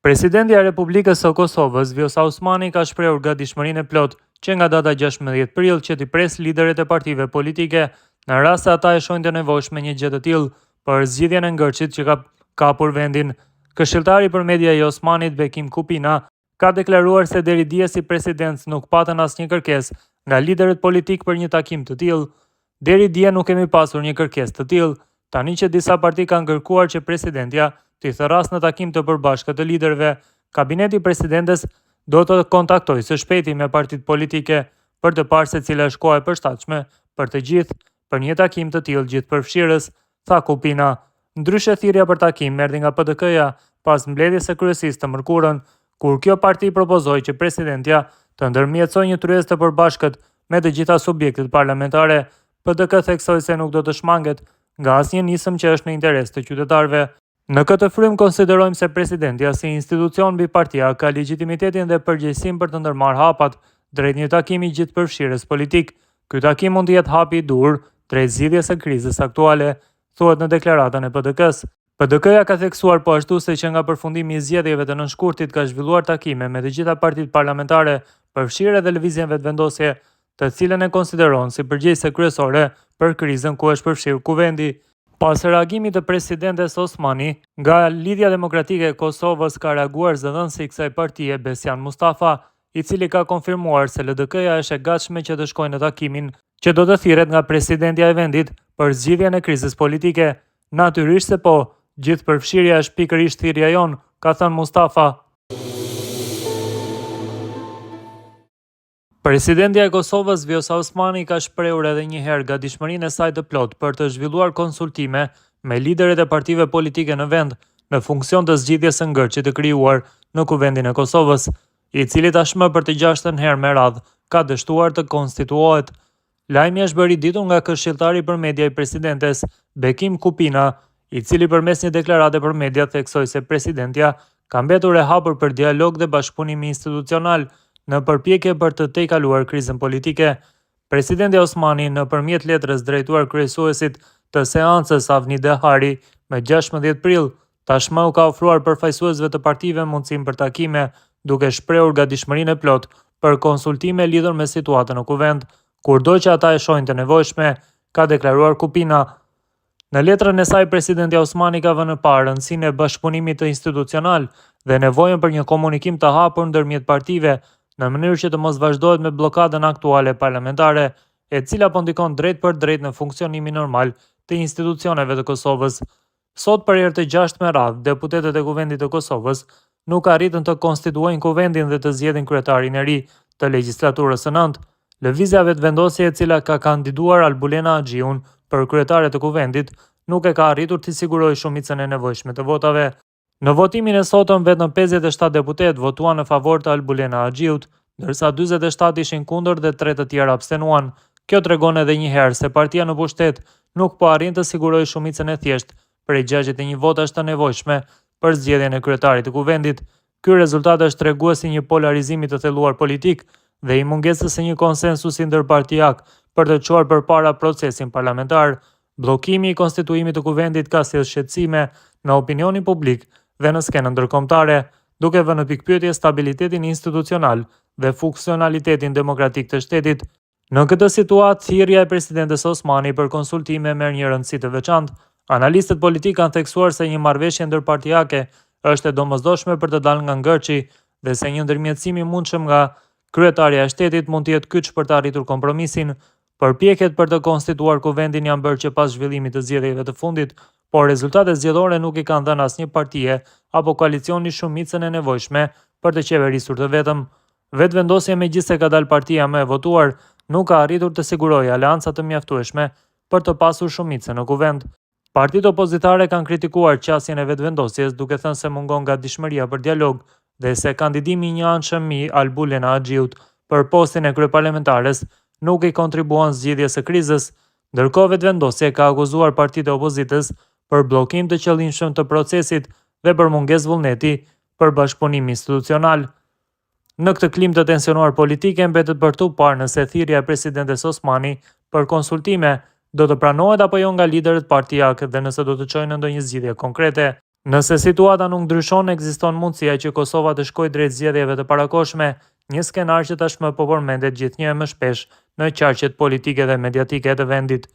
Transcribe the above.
Presidenti i Republikës së Kosovës, Vjosa Osmani, ka shprehur gatishmërinë e plotë që nga data 16 prill që t'i pres liderët e partive politike në rast se ata e shohin të nevojshme një gjë të tillë për zgjidhjen e ngërçit që ka kapur vendin. Këshilltari për media i Osmanit, Bekim Kupina, ka deklaruar se deri dje si president nuk patën asnjë kërkesë nga liderët politik për një takim të tillë. Deri dje nuk kemi pasur një kërkesë të tillë, tani që disa parti kanë kërkuar që presidentja t'i thërras në takim të përbashkët të liderëve, kabineti i presidentes do të kontaktojë së shpejti me partitë politike për të parë se cila është koha e përshtatshme për të gjithë për një takim të tillë gjithëpërfshirës, tha Kupina. Ndryshe, thirrja për takim erdhi nga PDK-ja pas mbledhjes së kryesisë të mërkurën, kur kjo parti propozoi që presidentja të ndërmjetësojë një tryezë të përbashkët me të gjitha subjektet parlamentare. PDK theksoi se nuk do të shmanget nga asnjë nisëm që është në interes të qytetarëve. Në këtë frym konsiderojmë se presidentja si institucion bipartia ka legjitimitetin dhe përgjegjësinë për të ndërmarrë hapat drejt një takimi gjithëpërfshirës politik. Ky takim mund të jetë hapi i dur drejt zgjidhjes së krizës aktuale, thuhet në deklaratën e PDK-s. PDK-ja ka theksuar po ashtu se që nga përfundimi i zgjedhjeve të nënshkurtit ka zhvilluar takime me të gjitha partitë parlamentare, përfshirë edhe lëvizjen vetëvendosje, të cilën e konsideron si përgjegjëse kryesore për krizën ku është përfshirë kuvendi. Pas reagimit të presidentes Osmani, nga Lidhja Demokratike e Kosovës ka reaguar zëdhënësi i kësaj partie Besjan Mustafa, i cili ka konfirmuar se LDK-ja është e gatshme që të shkojë në takimin që do të thirret nga presidentja e vendit për zgjidhjen e krizës politike. Natyrisht se po, gjithëpërfshirja është pikërisht thirrja jon, ka thënë Mustafa. Presidentja e Kosovës, Vjosa Osmani, ka shprehur edhe një herë gatishmërinë e saj të plotë për të zhvilluar konsultime me liderët e partive politike në vend në funksion të zgjidhjes së ngërçit të krijuar në kuvendin e Kosovës, i cili tashmë për të 6-ën herë me radhë ka dështuar të konstituohet. Lajmi është bërë i ditur nga këshilltari për media i presidentes, Bekim Kupina, i cili përmes një deklarate për media theksoi se presidentja ka mbetur e hapur për dialog dhe bashkëpunim institucional në përpjekje për të tejkaluar krizën politike. Presidenti Osmani, nëpërmjet letrës drejtuar kryesuesit të seancës Avni Dehari me 16 prill, tashmë u ka ofruar përfaqësuesve të partive mundësinë për takime, duke shprehur gatishmërinë e plotë për konsultime lidhur me situatën në kuvend, kurdo që ata e shohin të nevojshme, ka deklaruar Kupina. Në letrën e saj, presidenti Osmani ka vënë parë rëndësinë e bashkëpunimit institucional dhe nevojën për një komunikim të hapur ndërmjet partive, në mënyrë që të mos vazhdohet me blokadën aktuale parlamentare, e cila po ndikon drejt për drejt në funksionimin normal të institucioneve të Kosovës. Sot për herë të 6 me radhë, deputetët e Kuvendit të Kosovës nuk arritën të konstituojnë kuvendin dhe të zgjedhin kryetarin e ri të legjislaturës së 9. Lëvizja vetëvendosje e cila ka kandiduar Albulena Axhiun për kryetare të kuvendit nuk e ka arritur të sigurojë shumicën e nevojshme të votave. Në votimin e sotëm, vetëm 57 deputet votuan në favor të Albulena Axhiut, ndërsa 47 ishin kundër dhe 3 të tjerë abstenuan. Kjo tregon edhe një herë se partia në pushtet nuk po arrin të sigurojë shumicën e thjeshtë prej 61 votash të nevojshme për zgjedhjen e kryetarit të kuvendit. Ky rezultat është treguesi një polarizimi të thelluar politik dhe i mungesës së një konsensusi ndërpartijak për të çuar përpara procesin parlamentar. Bllokimi i konstituimit të kuvendit ka sjellë shqetësime në opinionin publik dhe në skenën ndërkombëtare, duke vënë në pikpyetje stabilitetin institucional dhe funksionalitetin demokratik të shtetit. Në këtë situatë, thirrja e presidentes Osmani për konsultime merr një rëndësi të veçantë. Analistët politik kanë theksuar se një marrëveshje ndërpartijake është e domosdoshme për të dalë nga ngërçi dhe se një ndërmjetësim i mundshëm nga kryetaria e shtetit mund të jetë kyç për të arritur kompromisin. Përpjekjet për të konstituar kuvendin janë bërë që pas zhvillimit të zgjedhjeve të fundit, por rezultatet zgjedhore nuk i kanë dhënë asnjë partie apo koalicioni shumicën e nevojshme për të qeverisur të vetëm. Vetëvendosja, megjithëse ka dalë partia më e votuar, nuk ka arritur të sigurojë aleanca të mjaftueshme për të pasur shumicën në kuvend. Partitë opozitare kanë kritikuar qasjen e vetëvendosjes, duke thënë se mungon gatishmëria për dialog dhe se kandidimi i një anshëm i Albulena Axhiut për postin e kryeparlamentares nuk i kontribuon zgjidhjes së krizës. Ndërkohë, vetëvendosja ka akuzuar partitë e opozitës për bllokim të qëllimshëm të procesit dhe për mungesë vullneti për bashkëpunim institucional. Në këtë klim të tensionuar politike, mbetet për tu parë nëse thirrja e presidentes Osmani për konsultime do të pranohet apo jo nga liderët partijak dhe nëse do të çojnë në ndonjë zgjidhje konkrete. Nëse situata nuk ndryshon, ekziston mundësia që Kosova të shkojë drejt zgjedhjeve të parakohshme, një skenar që tashmë po përmendet gjithnjë e më shpesh në qarqet politike dhe mediatike të vendit.